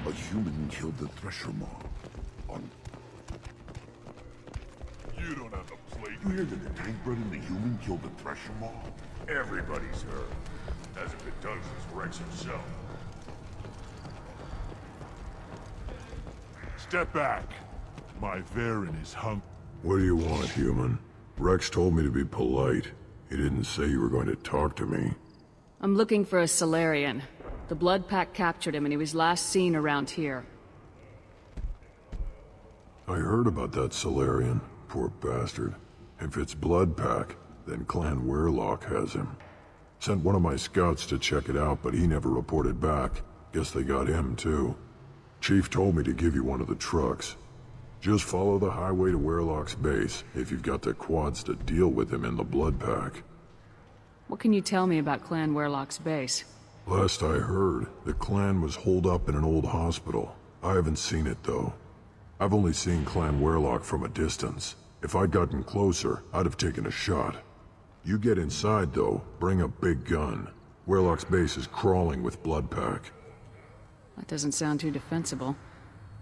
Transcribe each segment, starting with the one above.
A human killed the Thresher Maw. You don't have the plate. You hear that the tank bred and the human killed the Thresher Maw? Everybody's heard. Hasn't been done since Rex himself. Step back. My Varen is hung. What do you want, human? Rex told me to be polite. He didn't say you were going to talk to me. I'm looking for a Solarian. The Blood Pack captured him and he was last seen around here. I heard about that Solarian. Poor bastard. If it's Blood Pack, then Clan Weirlock has him. Sent one of my scouts to check it out, but he never reported back. Guess they got him, too. Chief told me to give you one of the trucks. Just follow the highway to Weirlock's base, if you've got the quads to deal with him in the Blood Pack. What can you tell me about Clan Weirlock's base? Last I heard, the clan was holed up in an old hospital. I haven't seen it, though. I've only seen Clan Weirlock from a distance. If I'd gotten closer, I'd have taken a shot. You get inside, though, bring a big gun. Weirlock's base is crawling with Blood Pack. That doesn't sound too defensible.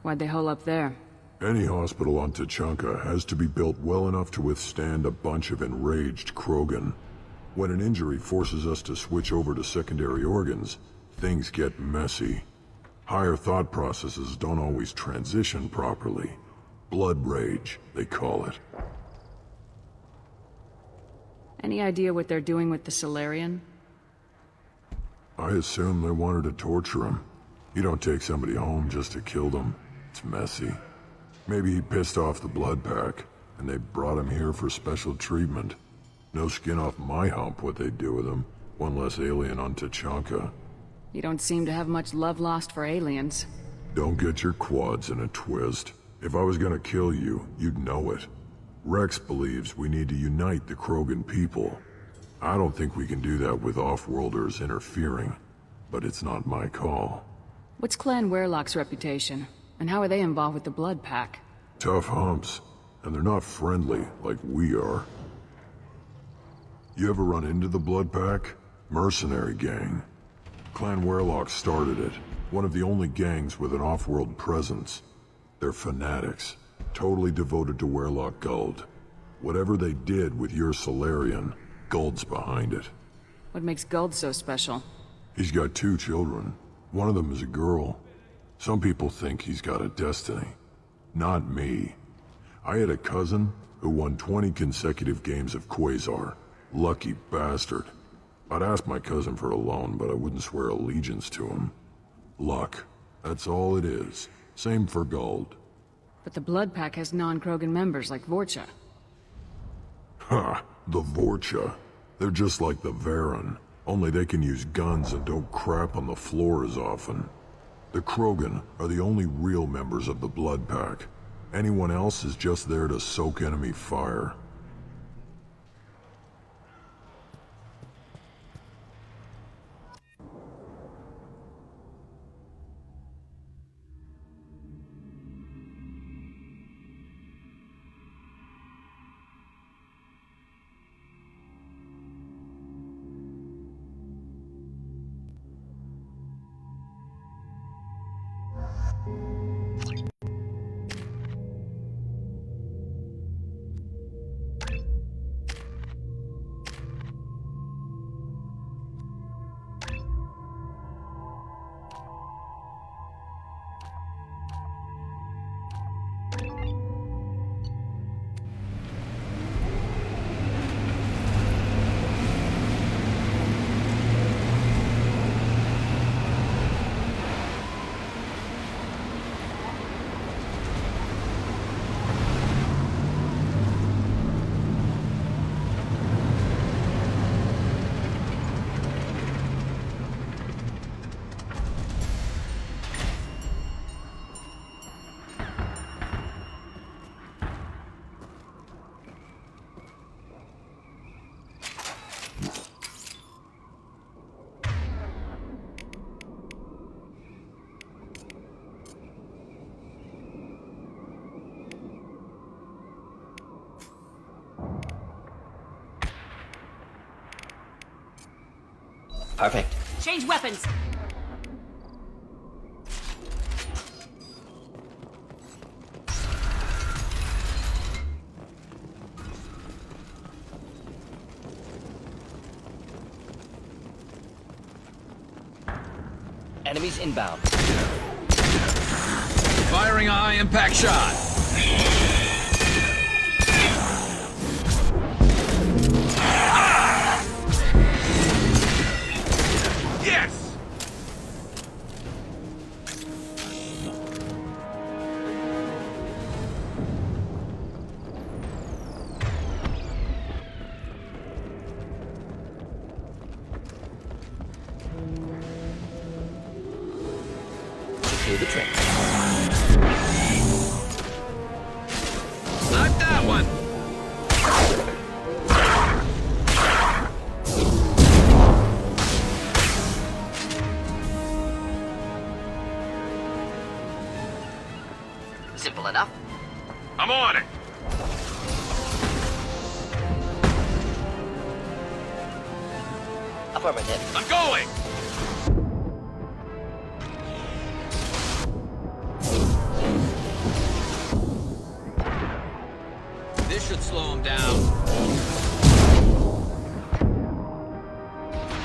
Why'd they hole up there? Any hospital on Tachanka has to be built well enough to withstand a bunch of enraged Krogan. When an injury forces us to switch over to secondary organs, things get messy. Higher thought processes don't always transition properly. Blood rage, they call it. Any idea what they're doing with the Solarian? I assume they wanted to torture him. You don't take somebody home just to kill them. It's messy. Maybe he pissed off the Blood Pack, and they brought him here for special treatment. No skin off my hump what they'd do with him. One less alien on Tachanka. You don't seem to have much love lost for aliens. Don't get your quads in a twist. If I was gonna kill you, you'd know it. Rex believes we need to unite the Krogan people. I don't think we can do that with off-worlders interfering, but it's not my call. What's Clan Weirlock's reputation? And how are they involved with the Blood Pack? Tough humps, and they're not friendly like we are. You ever run into the Blood Pack? Mercenary gang. Clan Weirlock started it, one of the only gangs with an off-world presence. They're fanatics, totally devoted to Weirlock Guld. Whatever they did with your Solarian, Guld's behind it. What makes Guld so special? He's got 2 children. One of them is a girl. Some people think he's got a destiny. Not me. I had a cousin who won 20 consecutive games of Quasar. Lucky bastard. I'd ask my cousin for a loan, but I wouldn't swear allegiance to him. Luck. That's all it is. Same for Guld. But the Blood Pack has non-Krogan members like Vorcha. Ha! The Vorcha. They're just like the Varen. Only they can use guns and don't crap on the floor as often. The Krogan are the only real members of the Blood Pack. Anyone else is just there to soak enemy fire. Perfect. Change weapons! Enemies inbound. Firing a high-impact shot. Yes! Do the trick. Not that one. Simple enough. I'm on it! Affirmative. I'm going! This should slow him down.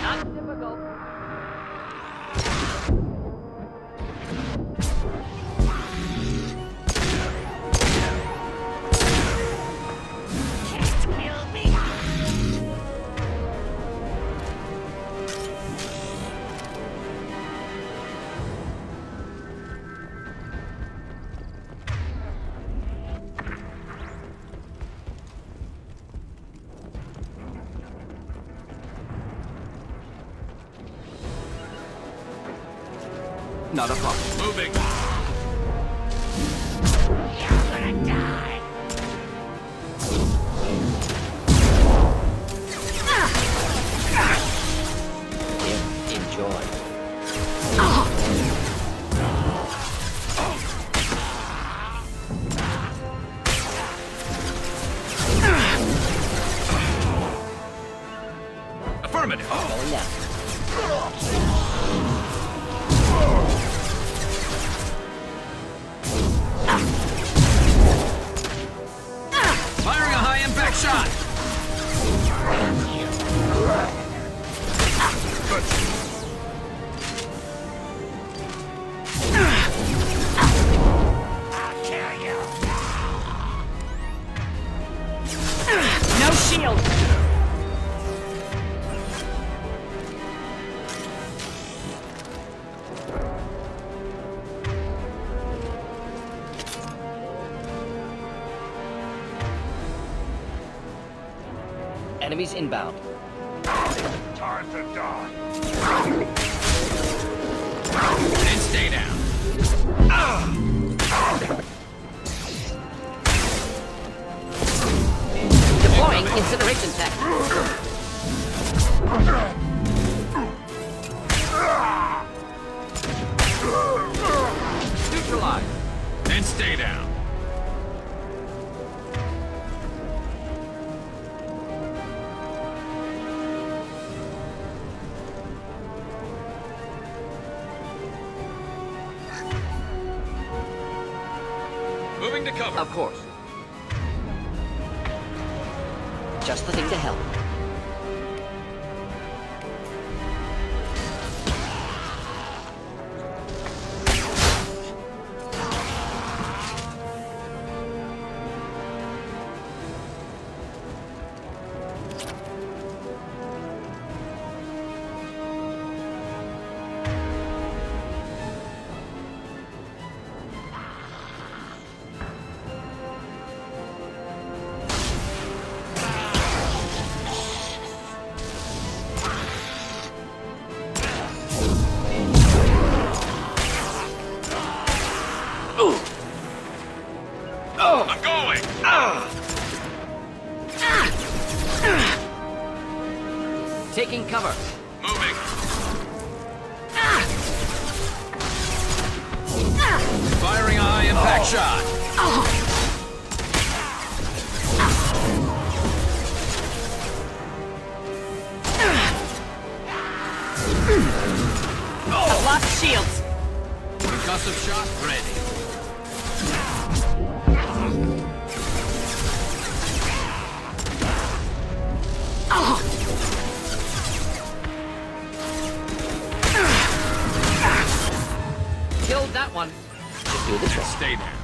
Not difficult. Not a problem. Moving. Here, enjoy. Affirmative. Going now. Firing a high-impact shot. No shield. Enemies inbound. Time to die. And stay down. Deploying incineration tech. Neutralize. And stay down. Moving to cover. Of course. Just the thing to help. I'm going! Taking cover. Moving! Firing a high-impact shot. I've lost shields. Concussive shot ready. Killed that one. Should do the trick. Stay down.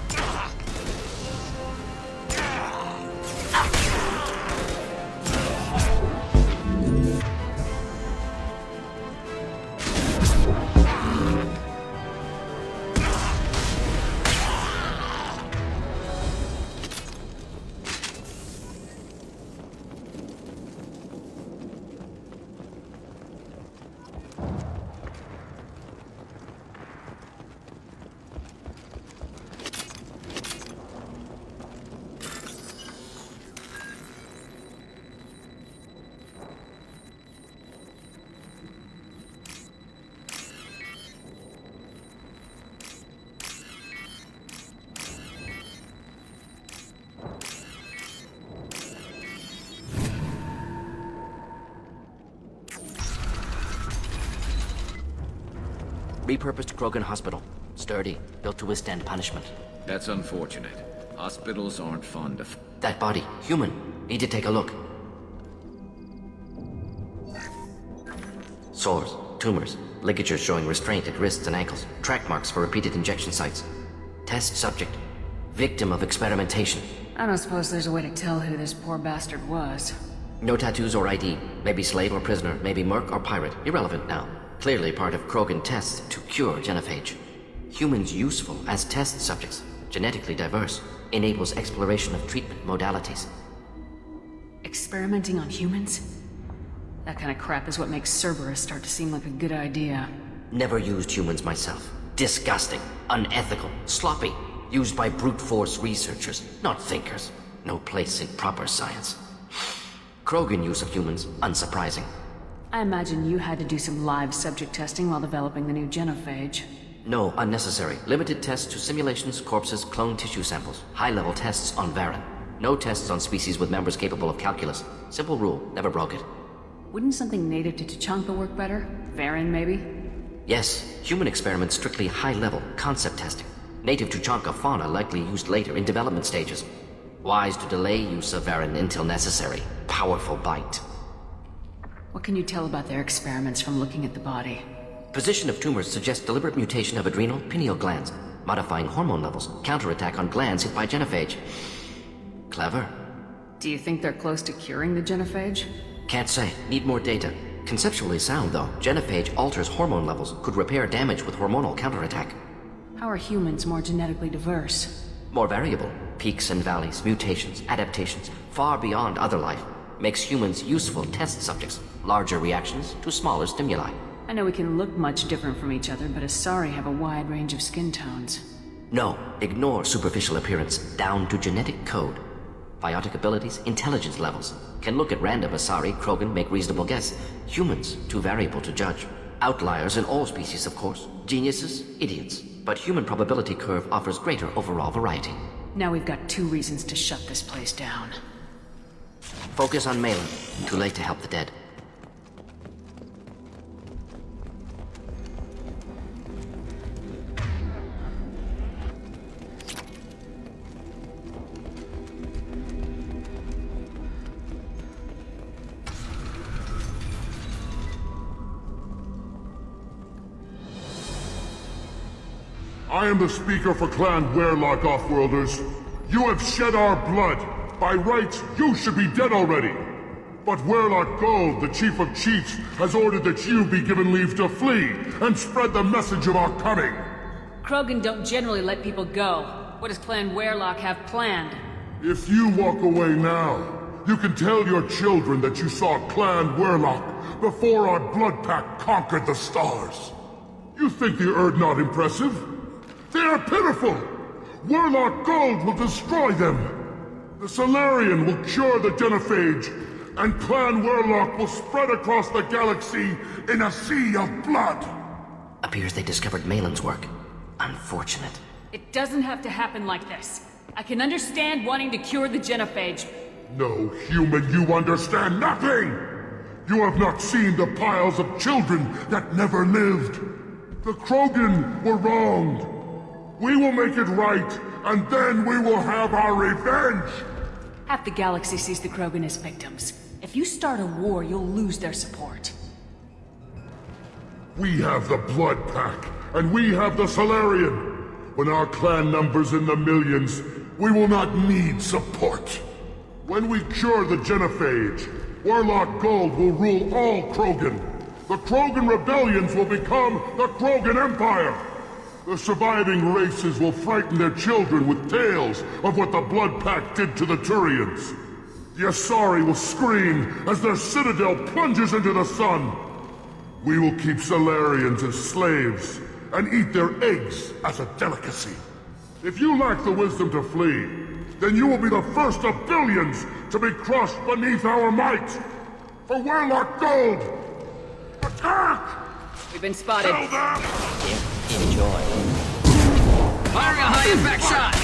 Repurposed Krogan Hospital. Sturdy, built to withstand punishment. That's unfortunate. Hospitals aren't fond of... That body, human. Need to take a look. Sores, tumors, ligatures showing restraint at wrists and ankles, track marks for repeated injection sites. Test subject. Victim of experimentation. I don't suppose there's a way to tell who this poor bastard was. No tattoos or ID. Maybe slave or prisoner, maybe merc or pirate. Irrelevant now. Clearly part of Krogan tests to cure genophage. Humans useful as test subjects, genetically diverse, enables exploration of treatment modalities. Experimenting on humans? That kind of crap is what makes Cerberus start to seem like a good idea. Never used humans myself. Disgusting, unethical, sloppy. Used by brute force researchers, not thinkers. No place in proper science. Krogan use of humans, unsurprising. I imagine you had to do some live subject testing while developing the new genophage. No, unnecessary. Limited tests to simulations, corpses, cloned tissue samples. High-level tests on Varen. No tests on species with members capable of calculus. Simple rule, never broke it. Wouldn't something native to Tuchanka work better? Varen, maybe? Yes, human experiments strictly high-level, concept testing. Native Tuchanka fauna likely used later in development stages. Wise to delay use of Varen until necessary. Powerful bite. What can you tell about their experiments from looking at the body? Position of tumors suggests deliberate mutation of adrenal, pineal glands, modifying hormone levels, counterattack on glands hit by genophage. Clever. Do you think they're close to curing the genophage? Can't say. Need more data. Conceptually sound, though. Genophage alters hormone levels, could repair damage with hormonal counterattack. How are humans more genetically diverse? More variable. Peaks and valleys, mutations, adaptations, far beyond other life. Makes humans useful test subjects. Larger reactions to smaller stimuli. I know we can look much different from each other, but Asari have a wide range of skin tones. No, ignore superficial appearance, down to genetic code. Biotic abilities, intelligence levels. Can look at random Asari, Krogan, make reasonable guess. Humans, too variable to judge. Outliers in all species, of course. Geniuses, idiots. But human probability curve offers greater overall variety. Now we've got 2 reasons to shut this place down. Focus on Malin. Too late to help the dead. I am the speaker for Clan Werlock, Offworlders. You have shed our blood. By rights, you should be dead already. But Werlock Gold, the Chief of Chiefs, has ordered that you be given leave to flee and spread the message of our coming. Krogan don't generally let people go. What does Clan Werlock have planned? If you walk away now, you can tell your children that you saw Clan Werlock before our blood pact conquered the stars. You think the Erd not impressive? They are pitiful! Werlock Gold will destroy them! The Solarian will cure the genophage, and Clan Werlock will spread across the galaxy in a sea of blood! Appears they discovered Malin's work. Unfortunate. It doesn't have to happen like this. I can understand wanting to cure the genophage. No, human, you understand nothing! You have not seen the piles of children that never lived. The Krogan were wronged. We will make it right, and then we will have our revenge! Half the galaxy sees the Krogan as victims. If you start a war, you'll lose their support. We have the Blood Pack, and we have the Solarian. When our clan numbers in the millions, we will not need support. When we cure the genophage, Warlock Gold will rule all Krogan. The Krogan rebellions will become the Krogan Empire. The surviving races will frighten their children with tales of what the Blood Pact did to the Turians. The Asari will scream as their citadel plunges into the sun. We will keep Solarians as slaves and eat their eggs as a delicacy. If you lack the wisdom to flee, then you will be the first of billions to be crushed beneath our might. For Warlock Gold, attack! We've been spotted. Kill them! Enjoy. Firing a high impact shot!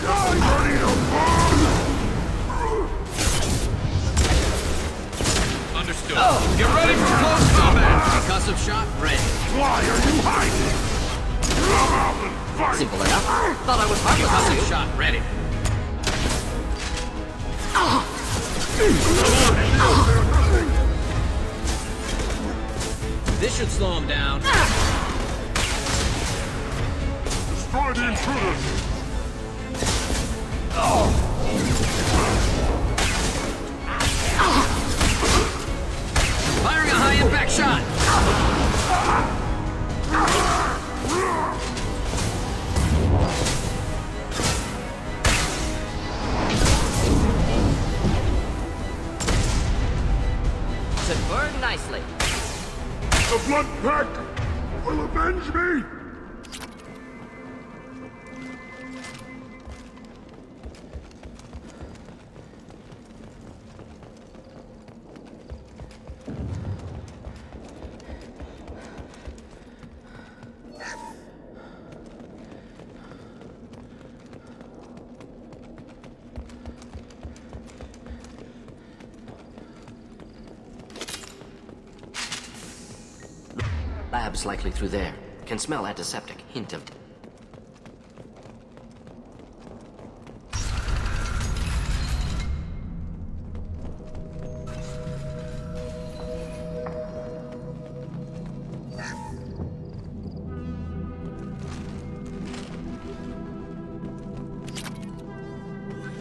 Ready to burn! Understood. Get ready for close combat! Concussive shot ready. Why are you hiding? Come out and fight! Simple enough. Thought I was harmless. Concussive shot ready. This should slow him down. Destroy the intruders! Firing a high impact shot! Should burn nicely. The Blood Pact will avenge me! Lab's likely through there. Can smell antiseptic. Hint of...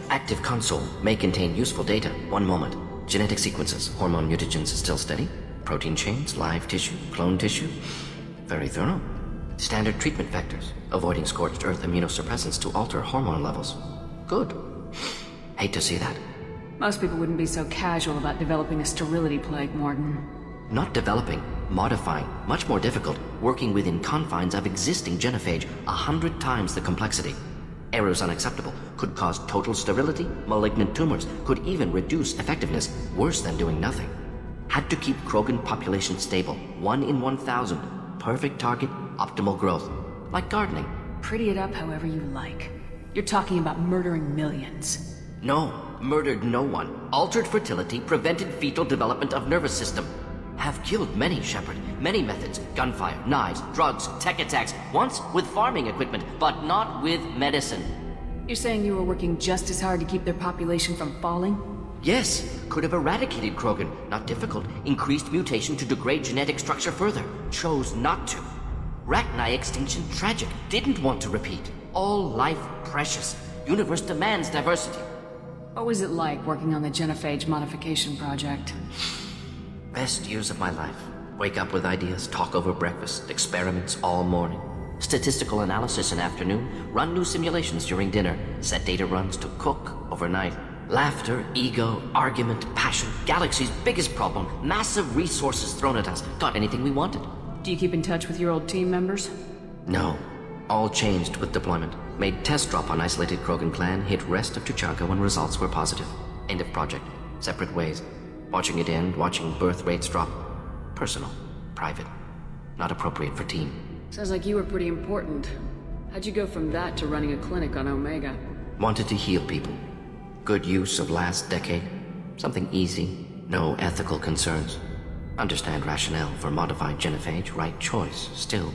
Active console may contain useful data. One moment. Genetic sequences. Hormone mutagens still steady. Protein chains, live tissue, clone tissue. Very thorough. Standard treatment vectors. Avoiding scorched earth immunosuppressants to alter hormone levels. Good. Hate to see that. Most people wouldn't be so casual about developing a sterility plague, Mordin. Not developing, modifying, much more difficult, working within confines of existing genophage, 100 times the complexity. Errors unacceptable, could cause total sterility, malignant tumors, could even reduce effectiveness, worse than doing nothing. Had to keep Krogan population stable, 1 in 1,000. Perfect target, optimal growth. Like gardening. Pretty it up however you like. You're talking about murdering millions. No, murdered no one. Altered fertility, prevented fetal development of nervous system. Have killed many, Shepard. Many methods. Gunfire, knives, drugs, tech attacks. Once with farming equipment, but not with medicine. You're saying you were working just as hard to keep their population from falling? Yes, could have eradicated Krogan. Not difficult. Increased mutation to degrade genetic structure further. Chose not to. Rachni extinction tragic. Didn't want to repeat. All life precious. Universe demands diversity. What was it like working on the genophage modification project? Best years of my life. Wake up with ideas, talk over breakfast, experiments all morning. Statistical analysis in afternoon, run new simulations during dinner, set data runs to cook overnight. Laughter, ego, argument, passion, galaxy's biggest problem, massive resources thrown at us. Got anything we wanted. Do you keep in touch with your old team members? No. All changed with deployment. Made test drop on isolated Krogan clan, hit rest of Tuchanka when results were positive. End of project. Separate ways. Watching it end, watching birth rates drop. Personal. Private. Not appropriate for team. Sounds like you were pretty important. How'd you go from that to running a clinic on Omega? Wanted to heal people. Good use of last decade. Something easy. No ethical concerns. Understand rationale for modified genophage. Right choice. Still.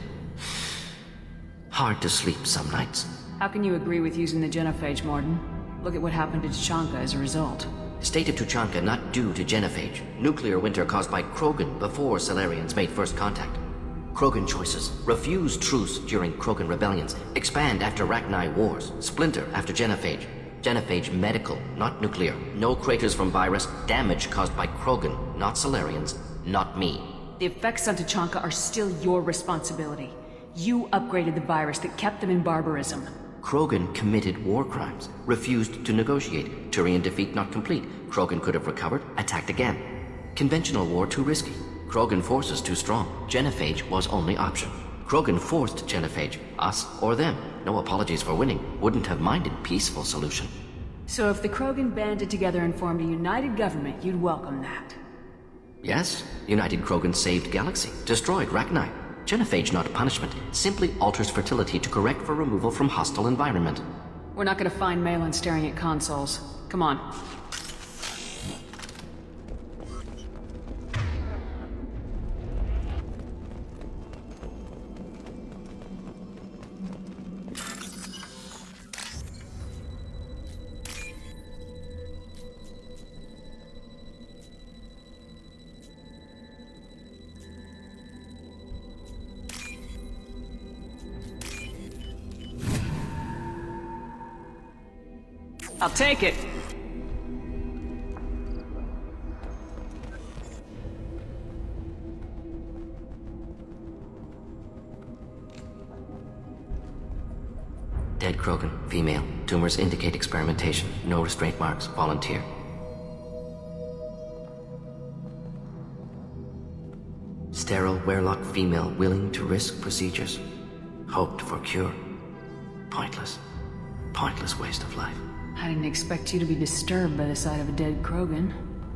Hard to sleep some nights. How can you agree with using the genophage, Mordin? Look at what happened to Tuchanka as a result. State of Tuchanka not due to genophage. Nuclear winter caused by Krogan before Solarians made first contact. Krogan choices. Refuse truce during Krogan rebellions. Expand after Rachni wars. Splinter after genophage. Genophage medical, not nuclear. No craters from virus. Damage caused by Krogan, not Solarians, not me. The effects on Tuchanka are still your responsibility. You upgraded the virus that kept them in barbarism. Krogan committed war crimes, refused to negotiate. Turian defeat not complete. Krogan could have recovered, attacked again. Conventional war too risky. Krogan forces too strong. Genophage was only option. Krogan forced genophage, us or them. No apologies for winning. Wouldn't have minded peaceful solution. So if the Krogan banded together and formed a united government, you'd welcome that. Yes, United Krogan saved Galaxy, destroyed Rachni. Genophage not punishment, simply alters fertility to correct for removal from hostile environment. We're not gonna find Malin staring at consoles. Come on. I'll take it. Dead Krogan, female. Tumors indicate experimentation. No restraint marks. Volunteer. Sterile Werelock female willing to risk procedures. Hoped for cure. Pointless. Pointless waste of life. I didn't expect you to be disturbed by the sight of a dead Krogan.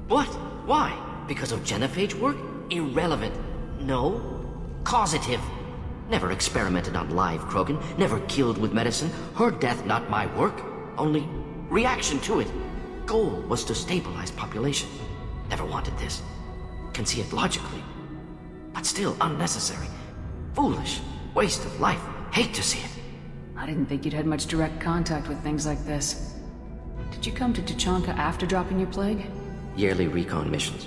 What? Why? Because of genophage work? Irrelevant. No. Causative. Never experimented on live Krogan. Never killed with medicine. Her death not my work. Only reaction to it. Goal was to stabilize population. Never wanted this. Can see it logically. But still unnecessary. Foolish. Waste of life. Hate to see it. I didn't think you'd had much direct contact with things like this. Did you come to Tuchanka after dropping your plague? Yearly recon missions.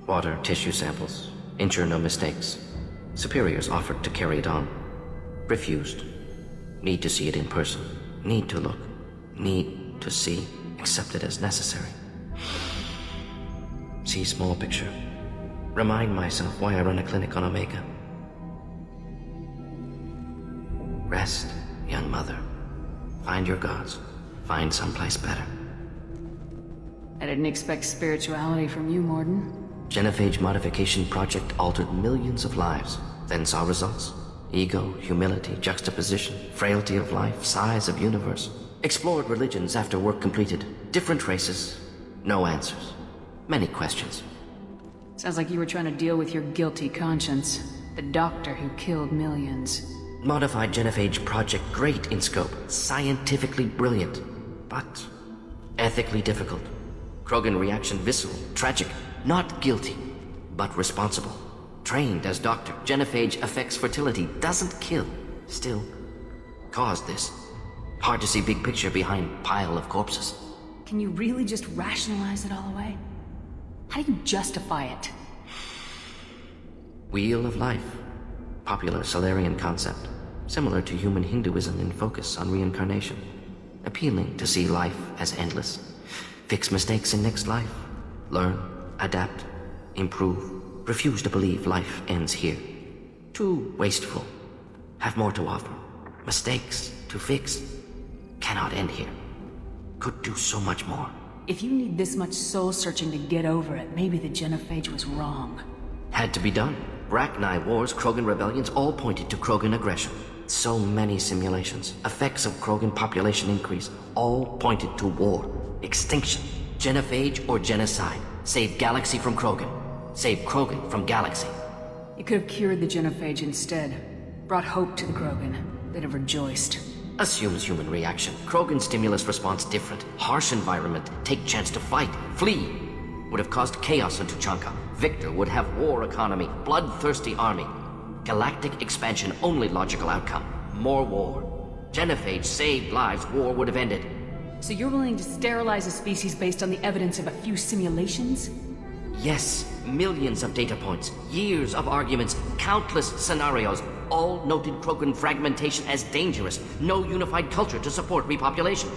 Water, tissue samples. Ensure no mistakes. Superiors offered to carry it on. Refused. Need to see it in person. Need to look. Need to see. Accept it as necessary. See small picture. Remind myself why I run a clinic on Omega. Rest, young mother. Find your gods. Find someplace better. I didn't expect spirituality from you, Mordin. Genophage modification project altered millions of lives. Then saw results. Ego, humility, juxtaposition, frailty of life, size of universe. Explored religions after work completed. Different races. No answers. Many questions. Sounds like you were trying to deal with your guilty conscience. The doctor who killed millions. Modified genophage project great in scope. Scientifically brilliant. But ethically difficult. Krogan reaction visceral, tragic. Not guilty, but responsible. Trained as doctor. Genophage affects fertility, doesn't kill. Still, caused this. Hard to see big picture behind pile of corpses. Can you really just rationalize it all away? How do you justify it? Wheel of life. Popular Solarian concept. Similar to human Hinduism in focus on reincarnation. Appealing to see life as endless. Fix mistakes in next life. Learn, adapt, improve. Refuse to believe life ends here. Too wasteful. Have more to offer. Mistakes to fix. Cannot end here. Could do so much more. If you need this much soul-searching to get over it, maybe the genophage was wrong. Had to be done. Rachni wars, Krogan rebellions, all pointed to Krogan aggression. So many simulations. Effects of Krogan population increase. All pointed to war. Extinction. Genophage or genocide. Save Galaxy from Krogan. Save Krogan from Galaxy. You could have cured the genophage instead. Brought hope to the Krogan. They'd have rejoiced. Assumes human reaction. Krogan stimulus response different. Harsh environment. Take chance to fight. Flee. Would have caused chaos in Tuchanka. Victor would have war economy. Bloodthirsty army. Galactic expansion only logical outcome. More war. Genophage saved lives. War would have ended. So you're willing to sterilize a species based on the evidence of a few simulations? Yes, millions of data points, years of arguments, countless scenarios, all noted Krogan fragmentation as dangerous, no unified culture to support repopulation.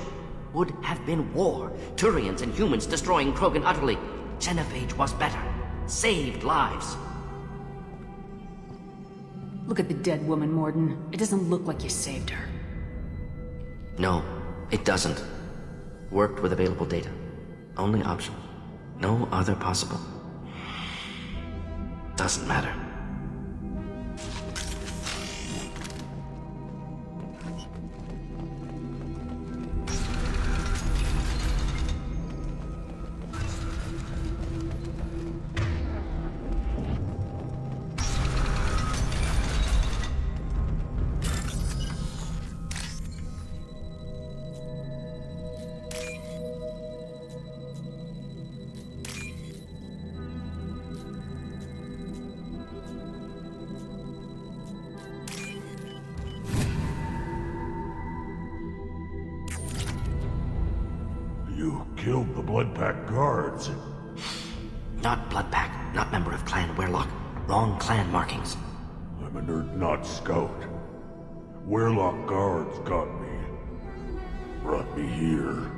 Would have been war, Turians and humans destroying Krogan utterly. Genophage was better, saved lives. Look at the dead woman, Mordin. It doesn't look like you saved her. No, it doesn't. Worked with available data. Only option. No other possible. Doesn't matter. You killed the Blood Pack guards. Not Bloodpack, not member of Clan Werlock. Wrong clan markings. I'm an Urdnot scout. Werlock guards got me. Brought me here.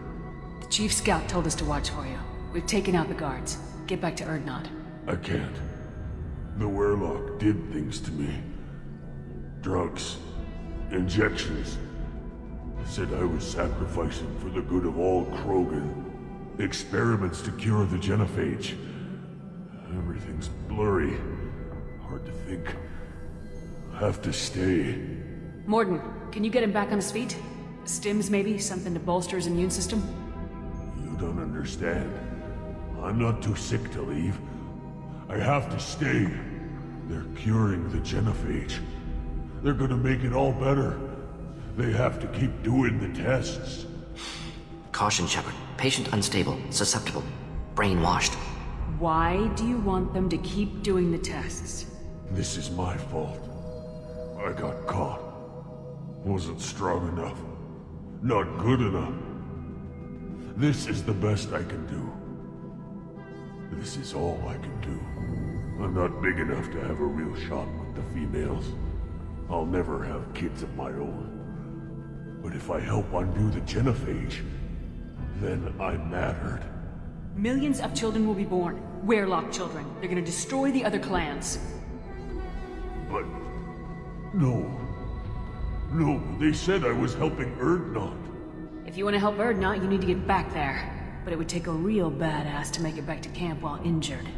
The Chief Scout told us to watch for you. We've taken out the guards. Get back to Urdnot. I can't. The Werlock did things to me. Drugs. Injections. Said I was sacrificing for the good of all Krogan. Experiments to cure the genophage. Everything's blurry. Hard to think. Have to stay. Mordin, can you get him back on his feet? Stims, maybe? Something to bolster his immune system? You don't understand. I'm not too sick to leave. I have to stay. They're curing the genophage. They're gonna make it all better. They have to keep doing the tests. Caution, Shepard. Patient unstable, susceptible, brainwashed. Why do you want them to keep doing the tests? This is my fault. I got caught. Wasn't strong enough. Not good enough. This is the best I can do. This is all I can do. I'm not big enough to have a real shot with the females. I'll never have kids of my own. But if I help undo the genophage, then I'm mattered. Millions of children will be born. Werlock children. They're gonna destroy the other clans. But... no. No, they said I was helping Urdnot. If you want to help Urdnot, you need to get back there. But it would take a real badass to make it back to camp while injured.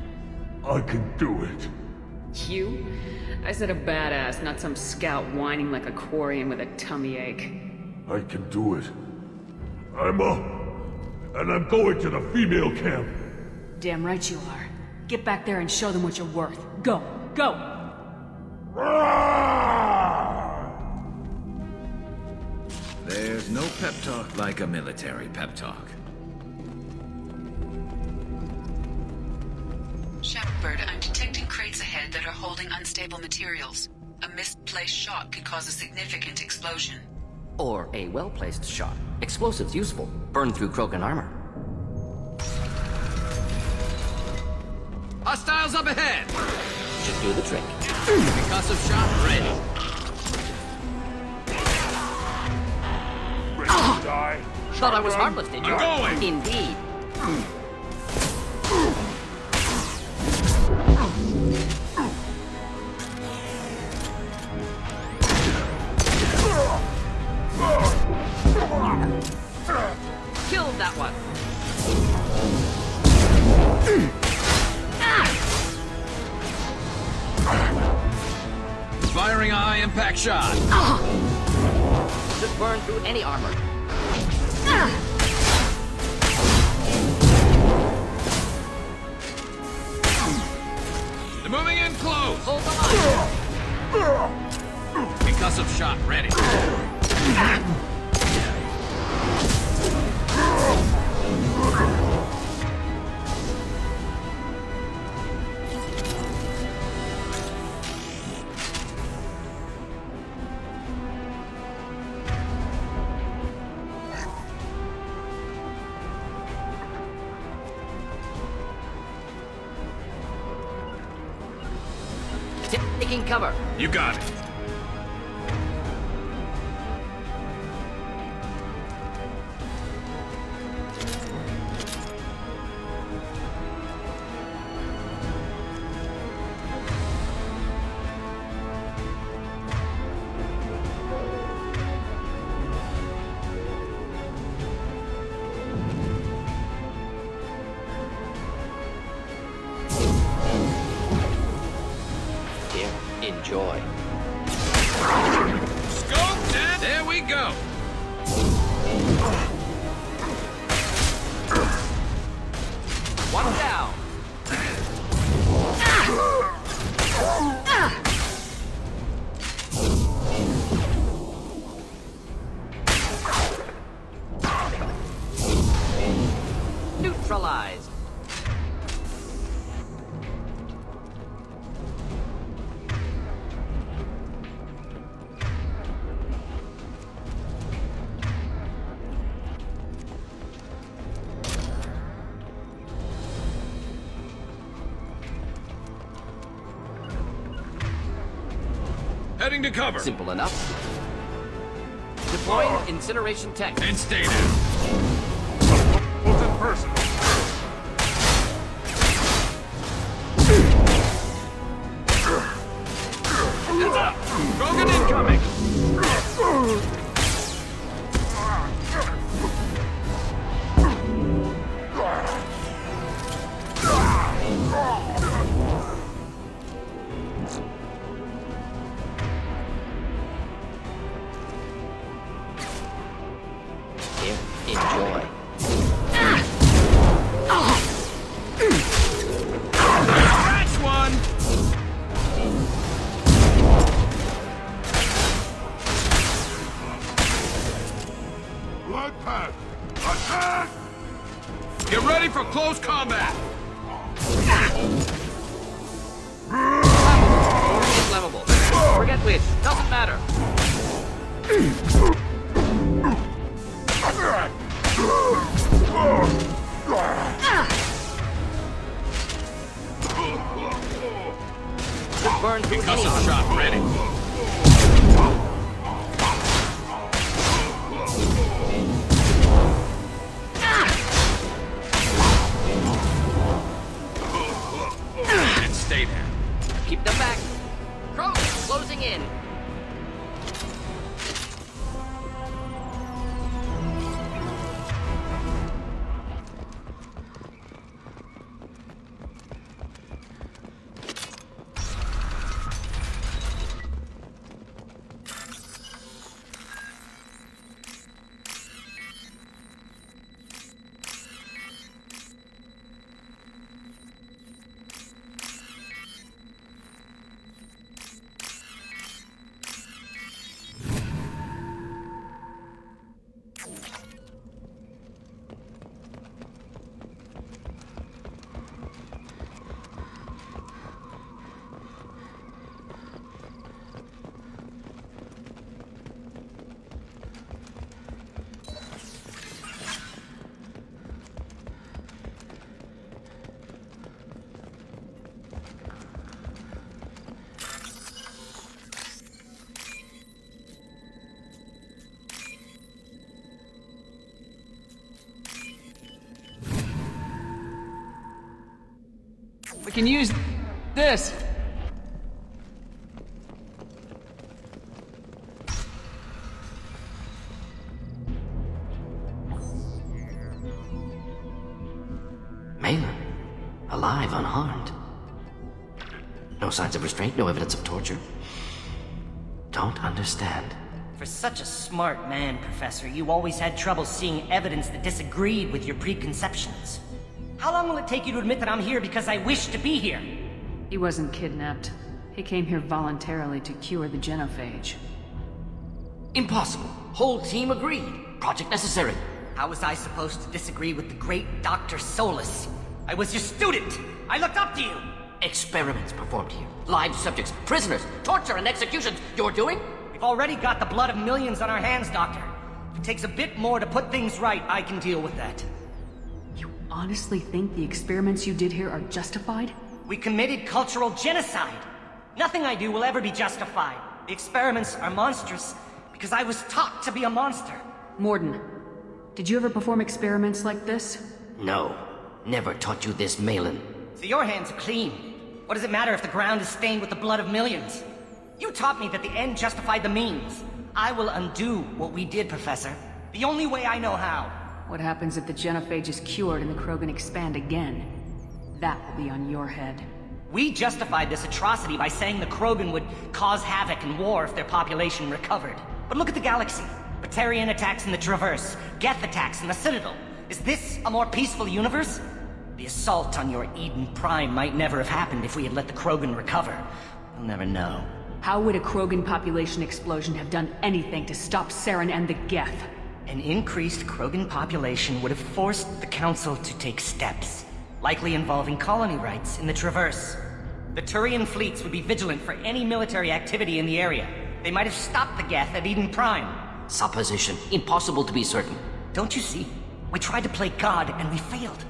I can do it. You? I said a badass, not some scout whining like a quarian with a tummy ache. I can do it. I'm up. And I'm going to the female camp. Damn right you are. Get back there and show them what you're worth. Go! Go! There's no pep talk like a military pep talk. Shepard, I'm detecting crates ahead that are holding unstable materials. A misplaced shot could cause a significant explosion. Or a well-placed shot. Explosives useful. Burn through Krogan armor. Hostiles up ahead! Should do the trick. Concussive shot ready. Ready to die? Thought I was harmless, did you? I'm going. Indeed. Killed that one. Firing a high-impact shot. Should burn through any armor. They're moving in close. Hold on. Concussive shot ready. Taking cover. You got it. Here, enjoy. Scope that. There we go. One down. Neutralized. Heading to cover. Simple enough. Deploying incineration tech. And stay down. Both in person. Heads up. Krogan incoming. Here, enjoy. That's one. Blood pack! Attack! Get ready for close combat. Flammable. Forget which. Doesn't matter. Burn through Concussive shot ready. And stay there. Keep them back. Krogan closing in. We can use this. Malin, alive, unharmed. No signs of restraint, no evidence of torture. Don't understand. For such a smart man, Professor, you always had trouble seeing evidence that disagreed with your preconceptions. How long will it take you to admit that I'm here because I wish to be here? He wasn't kidnapped. He came here voluntarily to cure the genophage. Impossible. Whole team agreed. Project necessary. How was I supposed to disagree with the great Dr. Solus? I was your student! I looked up to you! Experiments performed here. Live subjects, prisoners, torture and executions. You're doing? We've already got the blood of millions on our hands, Doctor. If it takes a bit more to put things right, I can deal with that. You honestly think the experiments you did here are justified? We committed cultural genocide. Nothing I do will ever be justified. The experiments are monstrous because I was taught to be a monster. Mordin, did you ever perform experiments like this? No. Never taught you this, Malin. So your hands are clean. What does it matter if the ground is stained with the blood of millions? You taught me that the end justified the means. I will undo what we did, Professor. The only way I know how. What happens if the genophage is cured and the Krogan expand again? That will be on your head. We justified this atrocity by saying the Krogan would cause havoc and war if their population recovered. But look at the galaxy. Batarian attacks in the Traverse, Geth attacks in the Citadel. Is this a more peaceful universe? The assault on your Eden Prime might never have happened if we had let the Krogan recover. We'll never know. How would a Krogan population explosion have done anything to stop Saren and the Geth? An increased Krogan population would have forced the Council to take steps, likely involving colony rights in the Traverse. The Turian fleets would be vigilant for any military activity in the area. They might have stopped the Geth at Eden Prime. Supposition. Impossible to be certain. Don't you see? We tried to play God and we failed.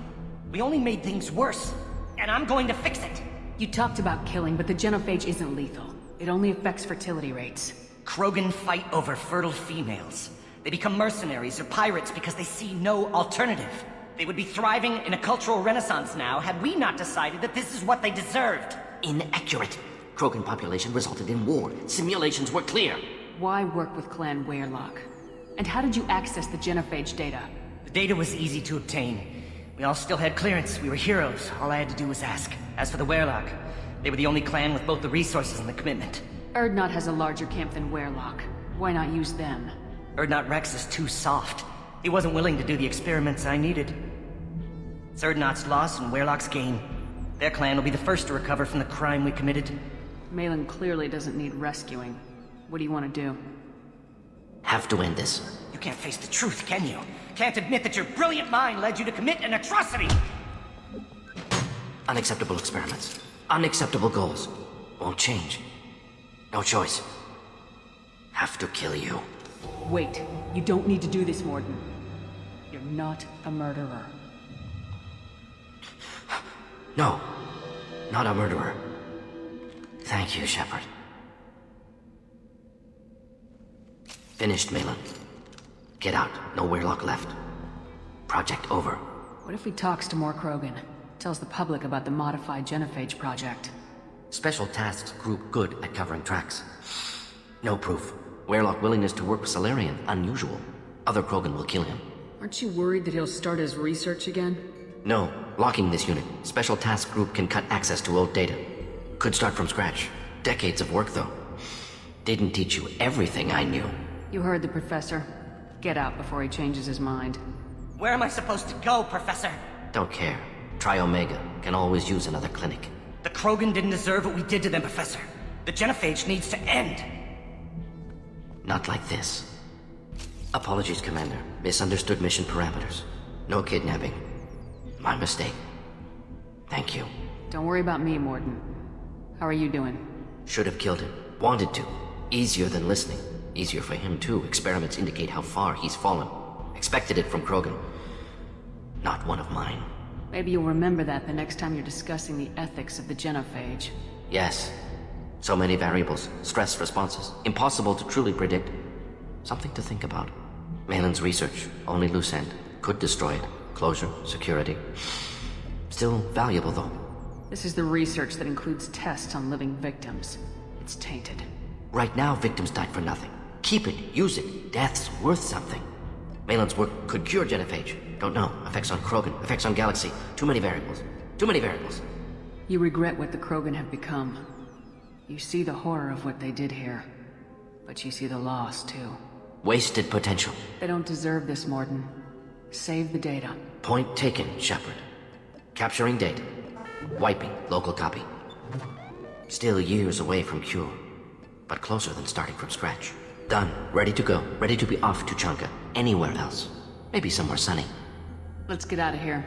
We only made things worse. And I'm going to fix it. You talked about killing, but the genophage isn't lethal. It only affects fertility rates. Krogan fight over fertile females. They become mercenaries or pirates because they see no alternative. They would be thriving in a cultural renaissance now had we not decided that this is what they deserved. Inaccurate. Krogan population resulted in war. Simulations were clear. Why work with Clan Weyrloc? And how did you access the genophage data? The data was easy to obtain. We all still had clearance. We were heroes. All I had to do was ask. As for the Weyrloc, they were the only clan with both the resources and the commitment. Urdnot has a larger camp than Weyrloc. Why not use them? Urdnot Rex is too soft. He wasn't willing to do the experiments I needed. It's Urdnot's loss and Weyrloc's gain. Their clan will be the first to recover from the crime we committed. Malin clearly doesn't need rescuing. What do you want to do? Have to end this. You can't face the truth, can you? Can't admit that your brilliant mind led you to commit an atrocity! Unacceptable experiments. Unacceptable goals. Won't change. No choice. Have to kill you. Wait. You don't need to do this, Mordin. You're not a murderer. No. Not a murderer. Thank you, Shepard. Finished, Malin. Get out. No Weyrloc left. Project over. What if he talks to more Krogan? Tells the public about the modified genophage project? Special tasks group good at covering tracks. No proof. Weyrloc willingness to work with Salarian, unusual. Other Krogan will kill him. Aren't you worried that he'll start his research again? No. Locking this unit. Special task group can cut access to old data. Could start from scratch. Decades of work, though. Didn't teach you everything I knew. You heard the professor. Get out before he changes his mind. Where am I supposed to go, Professor? Don't care. Try Omega. Can always use another clinic. The Krogan didn't deserve what we did to them, Professor. The genophage needs to end. Not like this. Apologies, Commander. Misunderstood mission parameters. No kidnapping. My mistake. Thank you. Don't worry about me, Mordin. How are you doing? Should have killed him. Wanted to. Easier than listening. Easier for him, too. Experiments indicate how far he's fallen. Expected it from Krogan. Not one of mine. Maybe you'll remember that the next time you're discussing the ethics of the genophage. Yes. So many variables. Stress responses. Impossible to truly predict. Something to think about. Malin's research. Only loose end. Could destroy it. Closure. Security. Still valuable, though. This is the research that includes tests on living victims. It's tainted. Right now, victims died for nothing. Keep it. Use it. Death's worth something. Malin's work could cure genophage. Don't know. Effects on Krogan. Effects on Galaxy. Too many variables. Too many variables. You regret what the Krogan have become. You see the horror of what they did here. But you see the loss, too. Wasted potential. They don't deserve this, Mordin. Save the data. Point taken, Shepard. Capturing data. Wiping local copy. Still years away from cure. But closer than starting from scratch. Done. Ready to go. Ready to be off to Tuchanka. Anywhere else. Maybe somewhere sunny. Let's get out of here.